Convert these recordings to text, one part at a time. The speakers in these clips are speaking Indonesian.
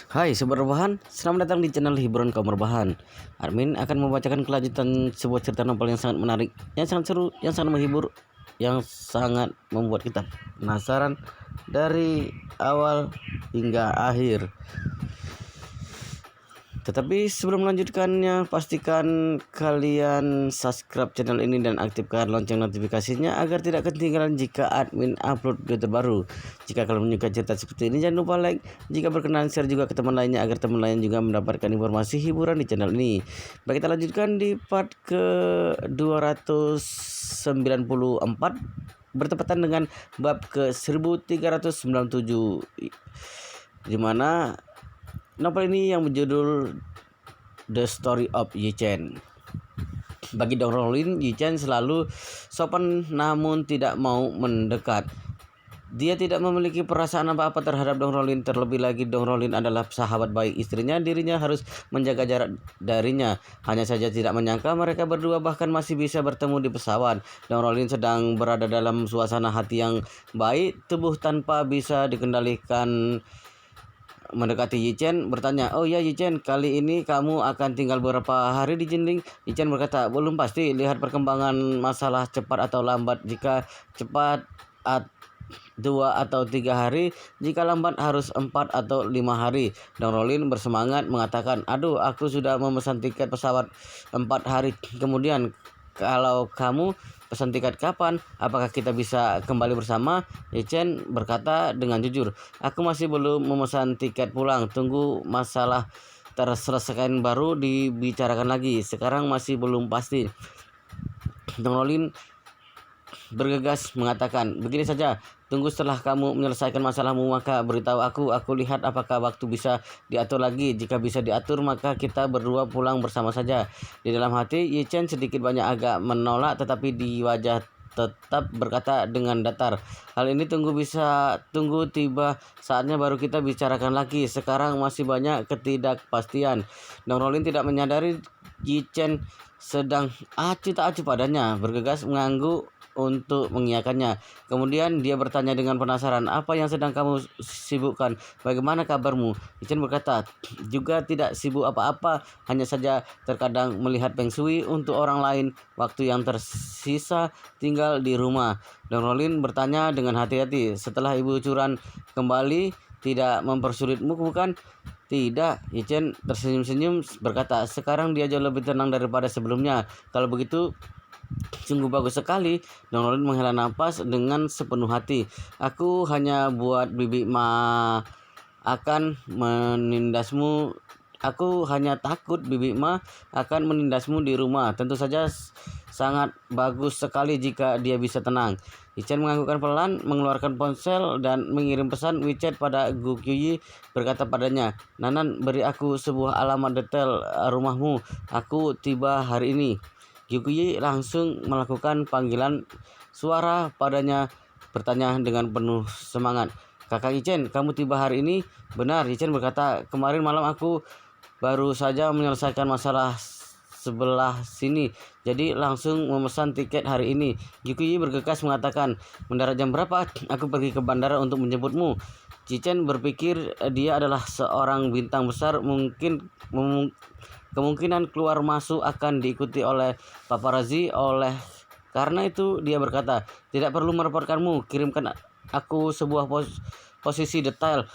Hai Sobat Rebahan, selamat datang di channel Hiburan Kaum Rebahan. Armin akan membacakan kelanjutan sebuah cerita novel yang sangat menarik, yang sangat seru, yang sangat menghibur, yang sangat membuat kita penasaran dari awal hingga akhir. Tetapi sebelum melanjutkannya, pastikan kalian subscribe channel ini dan aktifkan lonceng notifikasinya agar tidak ketinggalan jika admin upload video terbaru. Jika kalian menyukai cerita seperti ini, jangan lupa like. Jika berkenan, share juga ke teman lainnya agar teman lain juga mendapatkan informasi hiburan di channel ini. Baik, kita lanjutkan di part ke 294 bertepatan dengan bab ke 1397, di mana novel ini yang berjudul The Story of Yi Chen. Bagi Dong Rolin, Yi Chen selalu sopan namun tidak mau mendekat. Dia tidak memiliki perasaan apa-apa terhadap Dong Rolin. Terlebih lagi Dong Rolin adalah sahabat baik istrinya. Dirinya harus menjaga jarak darinya. Hanya saja tidak menyangka mereka berdua bahkan masih bisa bertemu di pesawat. Dong Rolin sedang berada dalam suasana hati yang baik. Tubuh tanpa bisa dikendalikan mendekati Yi Chen bertanya, "Oh ya Yi Chen, kali ini kamu akan tinggal beberapa hari di Jinling?" Yi Chen berkata, "Belum pasti, lihat perkembangan masalah cepat atau lambat. Jika cepat 2 atau 3 hari, jika lambat harus 4 atau 5 hari. Dong Rolin bersemangat mengatakan, "Aduh, aku sudah memesan tiket pesawat 4 hari kemudian. Kalau kamu pesan tiket kapan? Apakah kita bisa kembali bersama?" Yi Chen berkata dengan jujur, "Aku masih belum memesan tiket pulang. Tunggu masalah terselesaikan baru dibicarakan lagi. Sekarang masih belum pasti." Dong Rolin bergegas mengatakan, "Begini saja, tunggu setelah kamu menyelesaikan masalahmu maka beritahu aku lihat apakah waktu bisa diatur lagi. Jika bisa diatur maka kita berdua pulang bersama saja." Di dalam hati Yi Chen sedikit banyak agak menolak, tetapi di wajah tetap berkata dengan datar, "Hal ini tunggu tiba saatnya baru kita bicarakan lagi. Sekarang masih banyak ketidakpastian." Dong Rolin tidak menyadari Yi Chen sedang acuh tak acuh padanya, bergegas mengangguk untuk mengiyakannya. Kemudian dia bertanya dengan penasaran, "Apa yang sedang kamu sibukkan? Bagaimana kabarmu?" Yi Chen berkata, "Juga tidak sibuk apa-apa, hanya saja terkadang melihat Feng Shui untuk orang lain. Waktu yang tersisa tinggal di rumah." Dong Rolin bertanya dengan hati-hati, "Setelah Ibu Curan kembali, tidak mempersulitmu bukan?" "Tidak," Yi Chen tersenyum-senyum berkata, "sekarang dia jauh lebih tenang daripada sebelumnya." "Kalau begitu sungguh bagus sekali." Dong Rolin menghela nafas dengan sepenuh hati. "Aku hanya buat Bibi Ma akan menindasmu. Aku hanya takut Bibi Ma akan menindasmu di rumah. Tentu saja sangat bagus sekali jika dia bisa tenang." Yi Chen menganggukkan pelan, mengeluarkan ponsel dan mengirim pesan WeChat pada Gu Qiuyi, berkata padanya, "Nanan, beri aku sebuah alamat detail rumahmu. Aku tiba hari ini." Gu Qiuyi langsung melakukan panggilan suara padanya, bertanya dengan penuh semangat, "Kakak Yi Chen, kamu tiba hari ini?" "Benar," Yi Chen berkata, "kemarin malam aku baru saja menyelesaikan masalah sebelah sini, jadi langsung memesan tiket hari ini." Gu Qiuyi bergegas mengatakan, "Mendarat jam berapa? Aku pergi ke bandara untuk menjemputmu." Yi Chen berpikir dia adalah seorang bintang besar, kemungkinan keluar masuk akan diikuti oleh paparazzi. Karena itu dia berkata, "Tidak perlu merepotkanmu, kirimkan aku sebuah posisi detail.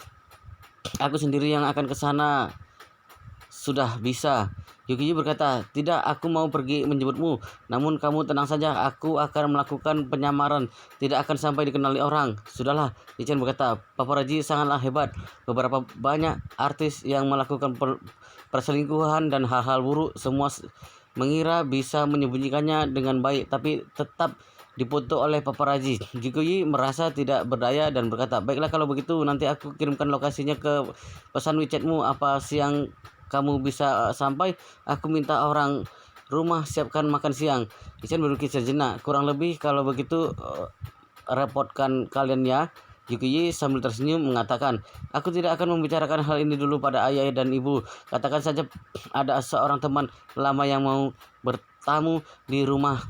Aku sendiri yang akan ke sana. Sudah bisa." Gu Qiuyi berkata, "Tidak, aku mau pergi menjemputmu. Namun kamu tenang saja, aku akan melakukan penyamaran. Tidak akan sampai dikenali orang." "Sudahlah," Yi Chen berkata, "paparazzi sangatlah hebat. Beberapa banyak artis yang melakukan perselingkuhan dan hal-hal buruk, semua mengira bisa menyembunyikannya dengan baik, tapi tetap dipoto oleh paparazzi." Gu Qiuyi merasa tidak berdaya dan berkata, "Baiklah, kalau begitu nanti aku kirimkan lokasinya ke pesan WeChatmu. Apa siang kamu bisa sampai? Aku minta orang rumah siapkan makan siang." Yi Chen berpikir sejenak, "Kurang lebih kalau begitu repotkan kalian ya." Gu Qiuyi sambil tersenyum mengatakan, "Aku tidak akan membicarakan hal ini dulu pada ayah dan ibu. Katakan saja ada seorang teman lama yang mau bertamu di rumah.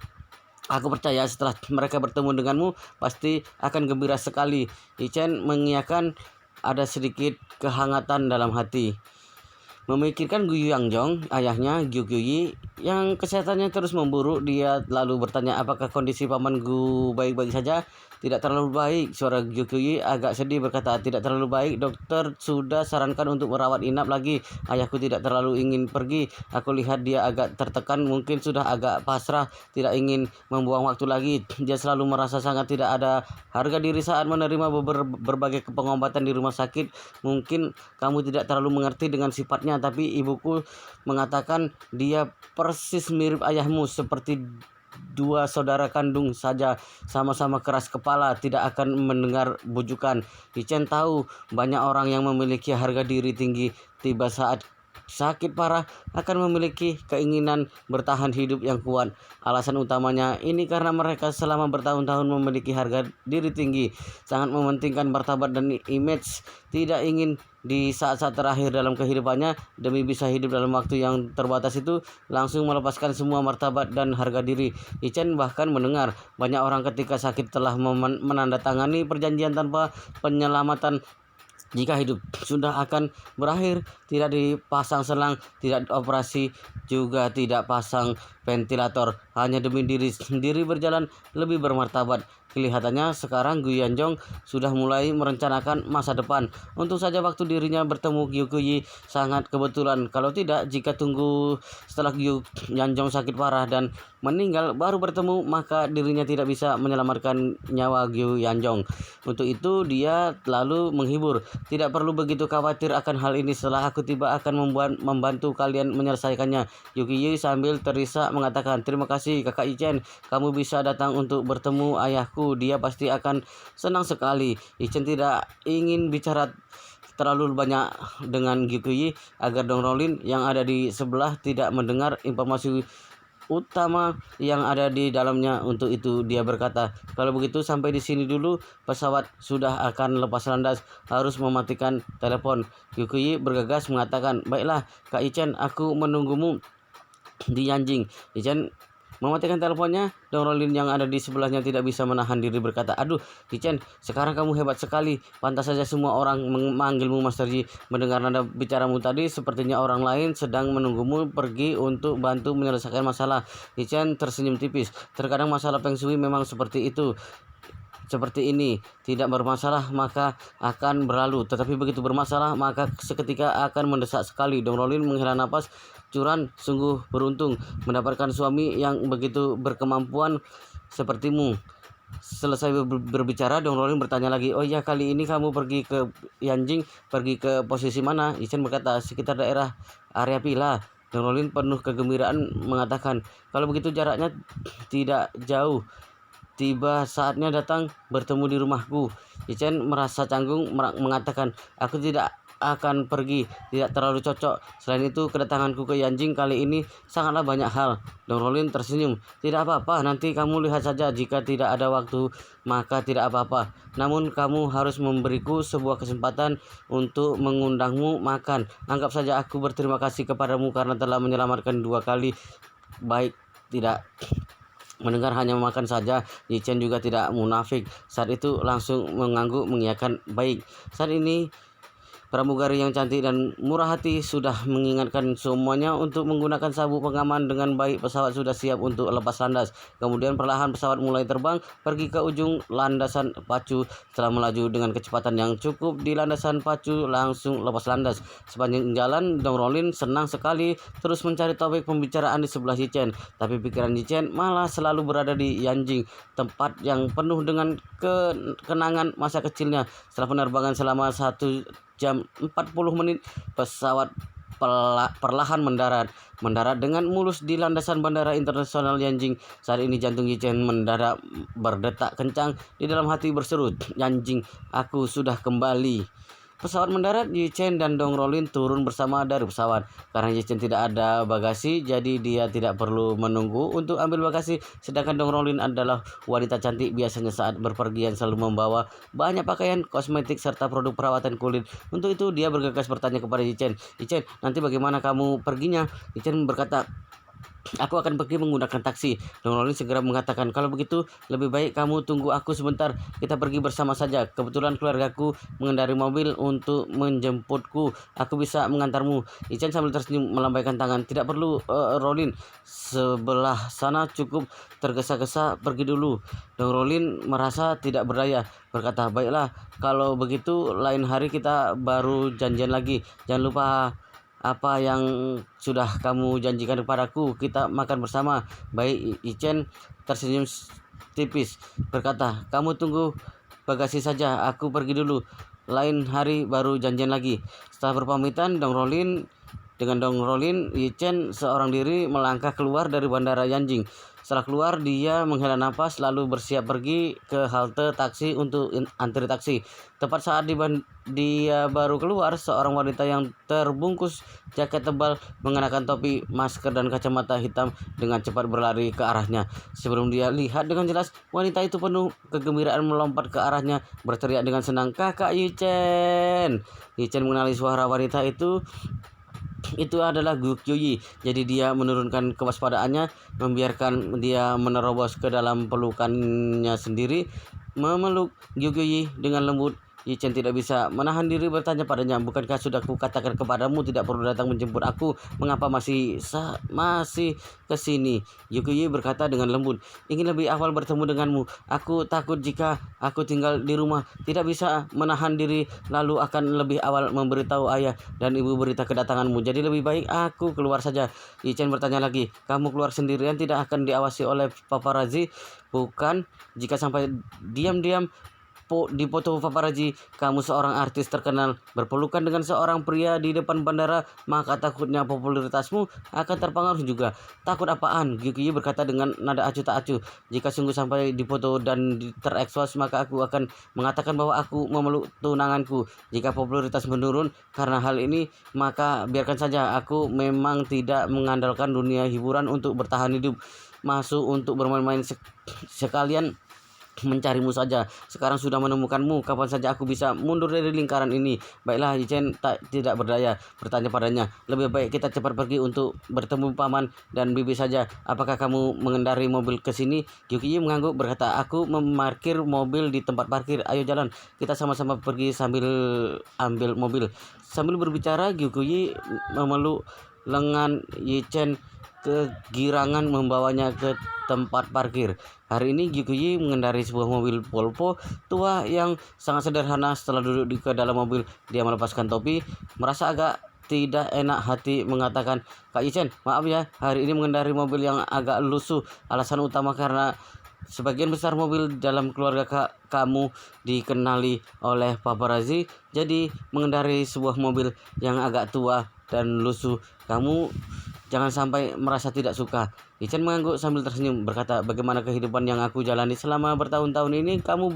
Aku percaya setelah mereka bertemu denganmu pasti akan gembira sekali." Yi Chen mengiyakan ada sedikit kehangatan dalam hati. Memikirkan Gu Yangjong, ayahnya Gyu Yi yang kesehatannya terus memburuk, dia lalu bertanya apakah kondisi paman Gu baik-baik saja. Tidak terlalu baik, suara Gyu Yi agak sedih berkata, tidak terlalu baik, dokter sudah sarankan untuk merawat inap lagi. Ayahku tidak terlalu ingin pergi, aku lihat dia agak tertekan, mungkin sudah agak pasrah, tidak ingin membuang waktu lagi. Dia selalu merasa sangat tidak ada harga diri saat menerima berbagai pengobatan di rumah sakit. Mungkin kamu tidak terlalu mengerti dengan sifatnya, tapi ibuku mengatakan dia persis mirip ayahmu, seperti dua saudara kandung saja, sama-sama keras kepala, tidak akan mendengar bujukan. Yichen tahu banyak orang yang memiliki harga diri tinggi tiba saat sakit parah akan memiliki keinginan bertahan hidup yang kuat. Alasan utamanya ini karena mereka selama bertahun-tahun memiliki harga diri tinggi, sangat mementingkan martabat dan image, tidak ingin di saat-saat terakhir dalam kehidupannya demi bisa hidup dalam waktu yang terbatas itu langsung melepaskan semua martabat dan harga diri. Yichen bahkan mendengar banyak orang ketika sakit telah menandatangani perjanjian tanpa penyelamatan. Jika hidup sudah akan berakhir, tidak dipasang selang, tidak operasi, juga tidak pasang ventilator, hanya demi diri sendiri berjalan lebih bermartabat. Kelihatannya sekarang Gu Yangjong sudah mulai merencanakan masa depan. Untung saja waktu dirinya bertemu Gyu Yi sangat kebetulan. Kalau tidak, jika tunggu setelah Gu Yangjong sakit parah dan meninggal baru bertemu, maka dirinya tidak bisa menyelamatkan nyawa Gu Yangjong. Untuk itu dia lalu menghibur, tidak perlu begitu khawatir akan hal ini, setelah aku tiba akan membantu kalian menyelesaikannya. Gyu Yi sambil terisak mengatakan, terima kasih kakak Yichen, kamu bisa datang untuk bertemu ayahku, dia pasti akan senang sekali. Yichen tidak ingin bicara terlalu banyak dengan Gyu Yi agar Dong Rolin yang ada di sebelah tidak mendengar informasi utama yang ada di dalamnya. Untuk itu dia berkata, kalau begitu sampai di sini dulu, pesawat sudah akan lepas landas, harus mematikan telepon. Gyu Yi bergegas mengatakan, baiklah Kak Yichen, aku menunggumu di Yanjing. Yichen mematikan teleponnya. Dong Rolin yang ada di sebelahnya tidak bisa menahan diri berkata, aduh Yichen, sekarang kamu hebat sekali, pantas saja semua orang memanggilmu Master Yi. Mendengar nada bicaramu tadi, sepertinya orang lain sedang menunggumu pergi untuk bantu menyelesaikan masalah. Yichen tersenyum tipis, terkadang masalah Feng Shui memang seperti itu. Seperti ini, tidak bermasalah maka akan berlalu, tetapi begitu bermasalah maka seketika akan mendesak sekali. Dong Rolin menghela napas, curan, sungguh beruntung mendapatkan suami yang begitu berkemampuan sepertimu. Selesai berbicara, Dong Rolin bertanya lagi, oh iya, kali ini kamu pergi ke Yanjing, pergi ke posisi mana? Yichen berkata, sekitar daerah area Pila. Dong Rolin penuh kegembiraan mengatakan, kalau begitu jaraknya tidak jauh. Tiba saatnya datang bertemu di rumahku. Yichen merasa canggung mengatakan, aku tidak akan pergi, tidak terlalu cocok. Selain itu, kedatanganku ke Yanjing kali ini sangatlah banyak hal. Dong Rolin tersenyum, tidak apa-apa, nanti kamu lihat saja. Jika tidak ada waktu, maka tidak apa-apa. Namun kamu harus memberiku sebuah kesempatan untuk mengundangmu makan. Anggap saja aku berterima kasih kepadamu karena telah menyelamatkan 2 kali. Baik, tidak. Mendengar hanya makan saja, Yichen juga tidak munafik. Saat itu langsung mengangguk mengiyakan baik. Saat ini pramugari yang cantik dan murah hati sudah mengingatkan semuanya untuk menggunakan sabuk pengaman dengan baik. Pesawat sudah siap untuk lepas landas. Kemudian perlahan pesawat mulai terbang pergi ke ujung landasan pacu. Setelah melaju dengan kecepatan yang cukup di landasan pacu, langsung lepas landas. Sepanjang jalan, Dong Rolin senang sekali terus mencari topik pembicaraan di sebelah Yichen. Tapi pikiran Yichen malah selalu berada di Yanjing, tempat yang penuh dengan kenangan masa kecilnya. Setelah penerbangan selama 1 jam 40 menit, pesawat perlahan mendarat dengan mulus di landasan Bandara Internasional Yanjing. Saat ini jantung Yichen mendadak berdetak kencang, di dalam hati berseru, Yanjing, aku sudah kembali. Pesawat mendarat, Yichen dan Dong Rolin turun bersama dari pesawat. Karena Yichen tidak ada bagasi, jadi dia tidak perlu menunggu untuk ambil bagasi. Sedangkan Dong Rolin adalah wanita cantik, biasanya saat berpergian selalu membawa banyak pakaian, kosmetik, serta produk perawatan kulit. Untuk itu dia bergegas bertanya kepada Yichen, Yichen, nanti bagaimana kamu perginya? Yichen berkata, Aku akan pergi menggunakan taksi. Dong Rolin segera mengatakan, kalau begitu lebih baik kamu tunggu aku sebentar. Kita pergi bersama saja. Kebetulan keluargaku mengendari mobil untuk menjemputku. Aku bisa mengantarmu. Ichen sambil tersenyum melambaikan tangan. Tidak perlu, Rolin. Sebelah sana cukup tergesa-gesa, pergi dulu. Dong Rolin merasa tidak berdaya. Berkata, baiklah, kalau begitu lain hari kita baru janjian lagi. Jangan lupa apa yang sudah kamu janjikan kepadaku, kita makan bersama. Baik, Ichen tersenyum tipis, berkata, kamu tunggu bagasi saja, aku pergi dulu. Lain hari baru janjian lagi. Setelah berpamitan, dengan Dong Rolin, Ichen seorang diri melangkah keluar dari bandara Yanjing. Setelah keluar, dia menghela napas lalu bersiap pergi ke halte taksi untuk antri taksi. Tepat saat dia baru keluar, seorang wanita yang terbungkus jaket tebal, mengenakan topi, masker, dan kacamata hitam dengan cepat berlari ke arahnya. Sebelum dia lihat dengan jelas, wanita itu penuh kegembiraan melompat ke arahnya, berteriak dengan senang, "Kakak Yichen!" Yichen mengenali suara wanita itu adalah Gu Qiuyi. Jadi dia menurunkan kewaspadaannya, membiarkan dia menerobos ke dalam pelukannya sendiri, memeluk Gu Qiuyi dengan lembut. Yichen tidak bisa menahan diri bertanya padanya, bukankah sudah kukatakan kepadamu tidak perlu datang menjemput aku? Mengapa masih ke sini? Gu Qiuyi berkata dengan lembut, ingin lebih awal bertemu denganmu. Aku takut jika aku tinggal di rumah, tidak bisa menahan diri, lalu akan lebih awal memberitahu ayah dan ibu berita kedatanganmu. Jadi lebih baik aku keluar saja. Yichen bertanya lagi, kamu keluar sendirian tidak akan diawasi oleh paparazzi? Bukan, jika sampai diam-diam dipoto paparazzi, kamu seorang artis terkenal berpelukan dengan seorang pria di depan bandara, maka takutnya popularitasmu akan terpengaruh juga. Takut apaan? Gu Qiuyi berkata dengan nada acuh tak acuh. Jika sungguh sampai dipoto dan terekspos, maka aku akan mengatakan bahwa aku memeluk tunanganku. Jika popularitas menurun karena hal ini, maka biarkan saja. Aku memang tidak mengandalkan dunia hiburan untuk bertahan hidup. Masuk untuk bermain-main sekalian mencarimu saja. Sekarang sudah menemukanmu, kapan saja aku bisa mundur dari lingkaran ini. Baiklah, Yichen tidak berdaya, bertanya padanya, lebih baik kita cepat pergi untuk bertemu paman dan bibi saja. Apakah kamu mengendari mobil ke sini? Gu Qiuyi mengangguk berkata, aku memarkir mobil di tempat parkir. Ayo jalan, kita sama-sama pergi sambil ambil mobil. Sambil berbicara, Gu Qiuyi memeluk lengan Yichen, kegirangan membawanya ke tempat parkir. Hari ini Gu Qiuyi mengendarai sebuah mobil Volvo tua yang sangat sederhana. Setelah duduk di ke dalam mobil, dia melepaskan topi, merasa agak tidak enak hati mengatakan, Kak Yichen, maaf ya, hari ini mengendarai mobil yang agak lusuh. Alasan utama karena sebagian besar mobil dalam keluarga kamu dikenali oleh paparazzi, jadi mengendarai sebuah mobil yang agak tua dan lusuh, kamu jangan sampai merasa tidak suka. Yichen mengangguk sambil tersenyum, berkata, bagaimana kehidupan yang aku jalani selama bertahun-tahun ini? Kamu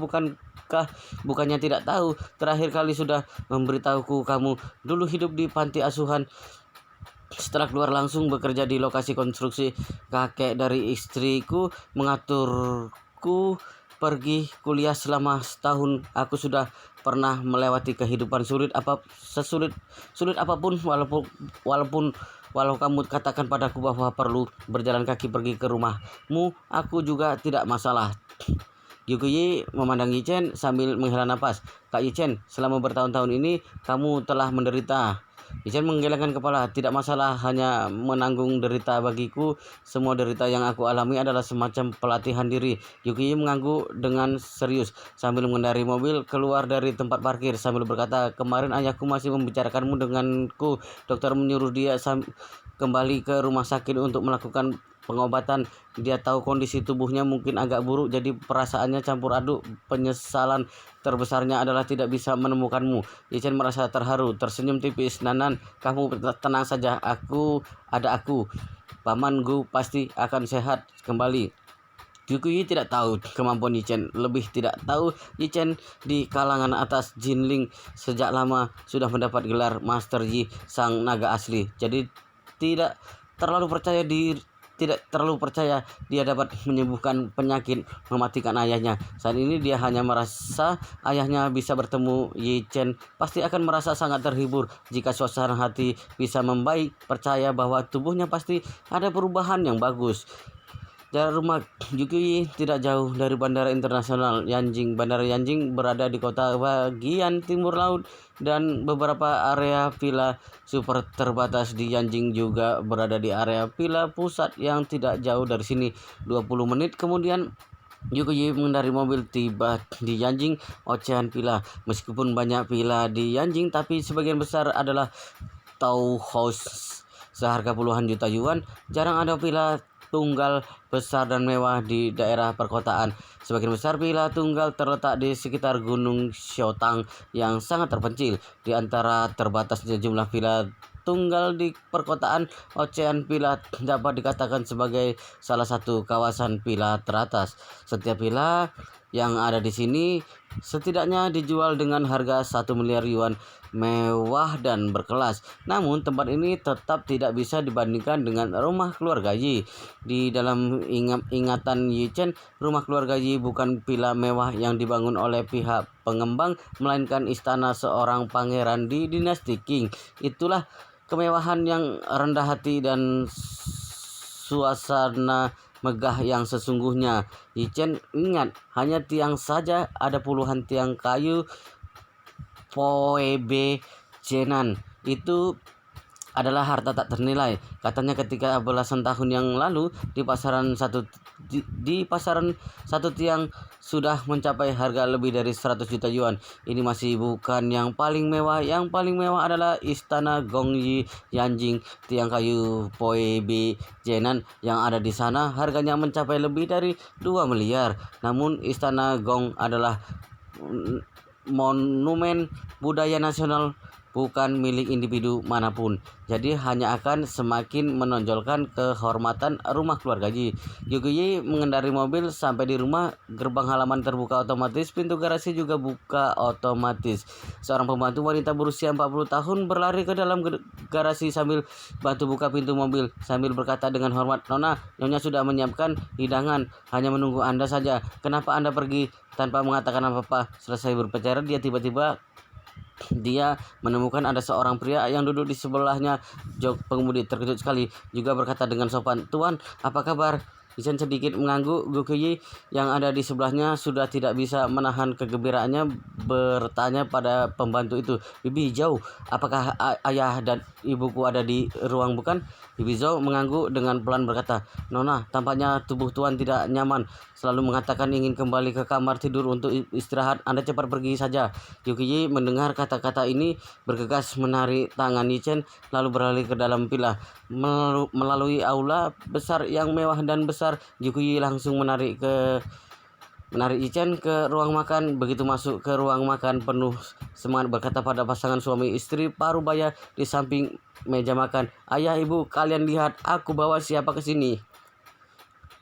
bukannya tidak tahu? Terakhir kali sudah memberitahuku kamu dulu hidup di panti asuhan. Setelah keluar langsung bekerja di lokasi konstruksi. Kakek dari istriku mengaturku pergi kuliah selama setahun. Aku sudah pernah melewati kehidupan sulit apapun, walau kamu katakan padaku bahwa perlu berjalan kaki pergi ke rumahmu, aku juga tidak masalah. Gu Qiuyi memandang Yichen sambil menghela napas. Kak Yichen, selama bertahun-tahun ini kamu telah menderita. Yichen menggelengkan kepala. Tidak masalah, hanya menanggung derita bagiku. Semua derita yang aku alami adalah semacam pelatihan diri. Gu Qiuyi mengangguk dengan serius sambil mengendarai mobil keluar dari tempat parkir sambil berkata, kemarin ayahku masih membicarakanmu denganku. Dokter menyuruh dia kembali ke rumah sakit untuk melakukan pengobatan. Dia tahu kondisi tubuhnya mungkin agak buruk, jadi perasaannya campur aduk. Penyesalan terbesarnya adalah tidak bisa menemukanmu. Yichen merasa terharu, tersenyum tipis. Nanan, kamu tenang saja, aku. Paman Gu pasti akan sehat kembali. Gu Qiuyi tidak tahu kemampuan Yichen, lebih tidak tahu Yichen di kalangan atas Jinling sejak lama sudah mendapat gelar Master Yi, sang naga asli. Jadi tidak terlalu percaya tidak terlalu percaya dia dapat menyembuhkan penyakit mematikan ayahnya. Saat ini dia hanya merasa ayahnya bisa bertemu. Yi Chen pasti akan merasa sangat terhibur jika suasana hati bisa membaik, percaya bahwa tubuhnya pasti ada perubahan yang bagus. Jarak rumah Yukiyi tidak jauh dari Bandara Internasional Yanjing. Bandara Yanjing berada di kota bagian timur laut, dan beberapa area villa super terbatas di Yanjing juga berada di area villa pusat yang tidak jauh dari sini. 20 menit kemudian Yukiyi mengendarai mobil tiba di Yanjing Ocean Villa. Meskipun banyak villa di Yanjing, tapi sebagian besar adalah townhouse seharga puluhan juta yuan. Jarang ada villa tunggal besar dan mewah di daerah perkotaan. Sebagian besar villa tunggal terletak di sekitar Gunung Xiaotang yang sangat terpencil. Di antara terbatasnya jumlah villa tunggal di perkotaan, Ocean Villa dapat dikatakan sebagai salah satu kawasan villa teratas. Setiap villa yang ada di sini setidaknya dijual dengan harga 1 miliar yuan, mewah dan berkelas. Namun tempat ini tetap tidak bisa dibandingkan dengan rumah keluarga Yi. Di dalam ingatan Yi Chen, rumah keluarga Yi bukan villa mewah yang dibangun oleh pihak pengembang, melainkan istana seorang pangeran di dinasti Qing. Itulah kemewahan yang rendah hati dan suasana megah yang sesungguhnya. Yi Chen ingat, hanya tiang saja ada puluhan tiang kayu Poebe Jenan. Itu adalah harta tak ternilai. Katanya ketika belasan tahun yang lalu di pasaran satu tiang sudah mencapai harga lebih dari 100 juta yuan. Ini masih bukan yang paling mewah. Yang paling mewah adalah Istana Gongyi Yanjing. Tiang kayu Poebe Jenan yang ada di sana harganya mencapai lebih dari 2 miliar. Namun Istana Gong adalah monumen budaya nasional, bukan milik individu manapun. Jadi hanya akan semakin menonjolkan kehormatan rumah keluarga Yi. Yukiyi mengendarai mobil sampai di rumah. Gerbang halaman terbuka otomatis, pintu garasi juga buka otomatis. Seorang pembantu wanita berusia 40 tahun berlari ke dalam garasi sambil bantu buka pintu mobil, sambil berkata dengan hormat, "Nona, Nyonya sudah menyiapkan hidangan, hanya menunggu Anda saja. Kenapa Anda pergi?" Tanpa mengatakan apa-apa, selesai berbicara, dia menemukan ada seorang pria yang duduk di sebelahnya. Jok pengemudi terkejut sekali, juga berkata dengan sopan, "Tuan, apa kabar?" Chen sedikit mengangguk. Yukiyi yang ada di sebelahnya sudah tidak bisa menahan kegembiraannya, bertanya pada pembantu itu, "Bibi Zhou, apakah ayah dan ibuku ada di ruang bukan?" Bibi Zhou mengangguk dengan pelan berkata, "Nona, tampaknya tubuh tuan tidak nyaman. Selalu mengatakan ingin kembali ke kamar tidur untuk istirahat. Anda cepat pergi saja." Yukiyi mendengar kata-kata ini bergegas menarik tangan Yi Chen, lalu berlari ke dalam villa. Melalui aula besar yang mewah dan besar, Yukiyi langsung menarik Yi Chen ke ruang makan. Begitu masuk ke ruang makan, penuh semangat berkata pada pasangan suami istri parubaya di samping meja makan, "Ayah, ibu, kalian lihat aku bawa siapa ke sini."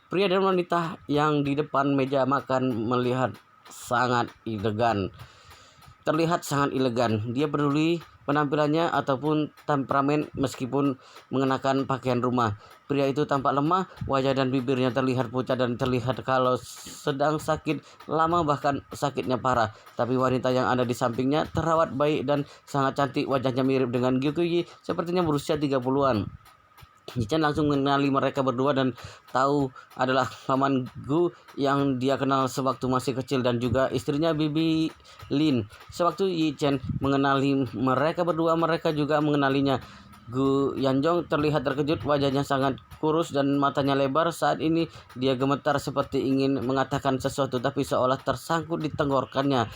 Pria dan wanita yang di depan meja makan terlihat sangat elegan. Dia peduli penampilannya ataupun temperamen meskipun mengenakan pakaian rumah. Pria itu tampak lemah, wajah dan bibirnya terlihat pucat dan terlihat kalau sedang sakit lama, bahkan sakitnya parah. Tapi wanita yang ada di sampingnya terawat baik dan sangat cantik. Wajahnya mirip dengan Yukiyi, sepertinya berusia 30-an. Yi Chen langsung mengenali mereka berdua dan tahu adalah paman Gu yang dia kenal sewaktu masih kecil, dan juga istrinya Bibi Lin. Sewaktu Yi Chen mengenali mereka berdua, mereka juga mengenalinya. Gu Yanjong terlihat terkejut, wajahnya sangat kurus dan matanya lebar. Saat ini dia gemetar seperti ingin mengatakan sesuatu, tapi seolah tersangkut di tenggorokannya.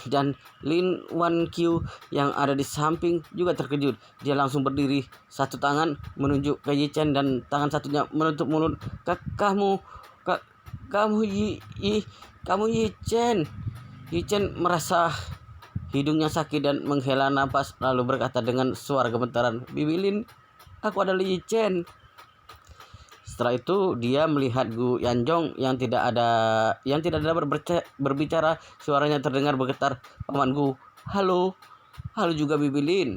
Dan Lin Wan Qiu yang ada di samping juga terkejut. Dia langsung berdiri, satu tangan menunjuk ke Yi Chen dan tangan satunya menutup mulut. Kamu Yi Chen." Yi Chen merasa hidungnya sakit dan menghela napas, lalu berkata dengan suara gemetaran, "Bibi Lin, aku adalah Yi Chen." Setelah itu dia melihat Gu Yanjong yang tidak ada berbicara. Suaranya terdengar bergetar, "Paman Gu, halo juga Bibi Lin."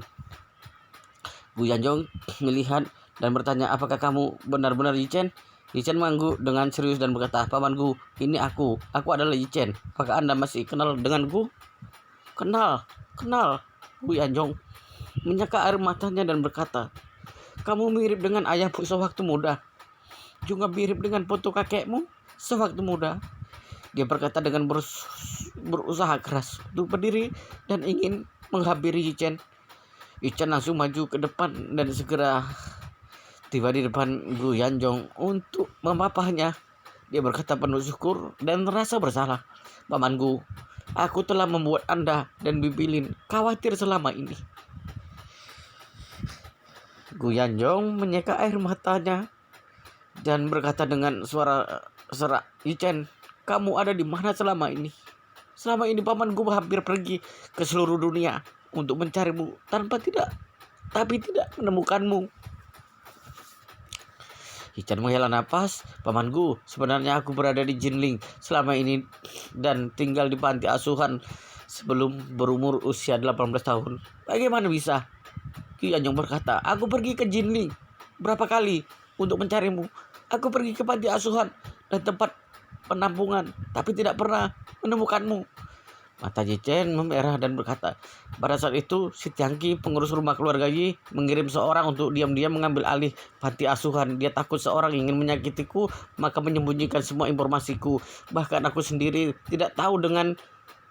Gu Yanjong melihat dan bertanya, "Apakah kamu benar-benar Yi Chen?" Yichen mengangguk dengan serius dan berkata, "Pamanku, ini aku adalah Yichen. Apakah Anda masih kenal denganku?" Kenal. Gu Yanjong menyeka air matanya dan berkata, "Kamu mirip dengan ayahmu sewaktu muda. Juga mirip dengan foto kakekmu sewaktu muda." Dia berkata dengan berusaha keras untuk berdiri dan ingin menghampiri Yichen. Yichen langsung maju ke depan dan segera tiba di depan Gu Yanjong untuk memapahnya. Dia berkata penuh syukur dan merasa bersalah. "Pamanku, aku telah membuat Anda dan Bibi Lin khawatir selama ini." Gu Yanjong menyeka air matanya dan berkata dengan suara serak, "Yichen, kamu ada di mana selama ini? Selama ini pamanku hampir pergi ke seluruh dunia untuk mencarimu tapi tidak menemukanmu." Yichen menghela napas. "Pamanku, sebenarnya aku berada di Jinling selama ini dan tinggal di panti asuhan sebelum berumur usia 18 tahun. Bagaimana bisa?" Gu Yanjong berkata, "Aku pergi ke Jinling berapa kali untuk mencarimu. Aku pergi ke panti asuhan dan tempat penampungan, tapi tidak pernah menemukanmu." Mata Yichen memerah dan berkata, "Pada saat itu, si Tiangki, pengurus rumah keluarga Yi, mengirim seorang untuk diam-diam mengambil alih panti asuhan. Dia takut seorang ingin menyakitiku, maka menyembunyikan semua informasiku. Bahkan aku sendiri tidak tahu dengan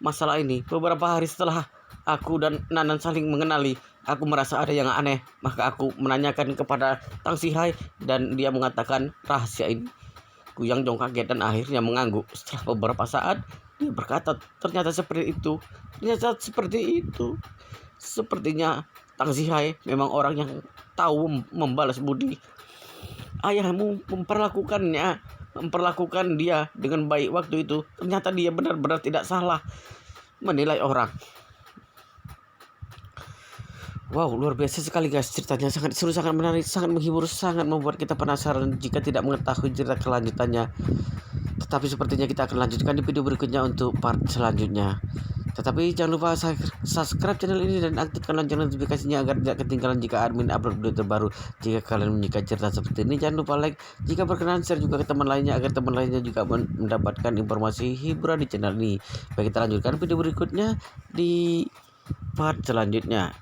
masalah ini. Beberapa hari setelah aku dan Nanan saling mengenali, aku merasa ada yang aneh. Maka aku menanyakan kepada Tang Sihai dan dia mengatakan rahasia ini." Gu Yanjong kaget dan akhirnya mengangguk. Setelah beberapa saat, dia berkata, ternyata seperti itu. Sepertinya Tang Sihai memang orang yang tahu membalas budi. Ayahmu memperlakukan dia dengan baik waktu itu. Ternyata dia benar-benar tidak salah menilai orang. Wow, luar biasa sekali guys, ceritanya sangat seru, sangat menarik, sangat menghibur, sangat membuat kita penasaran jika tidak mengetahui cerita kelanjutannya. Tetapi sepertinya kita akan lanjutkan di video berikutnya untuk part selanjutnya. Tetapi jangan lupa subscribe channel ini dan aktifkan lonceng notifikasinya agar tidak ketinggalan jika admin upload video terbaru. Jika kalian menyukai cerita seperti ini, jangan lupa like. Jika berkenan, share juga ke teman lainnya agar teman lainnya juga mendapatkan informasi hiburan di channel ini. Baik, kita lanjutkan video berikutnya di part selanjutnya.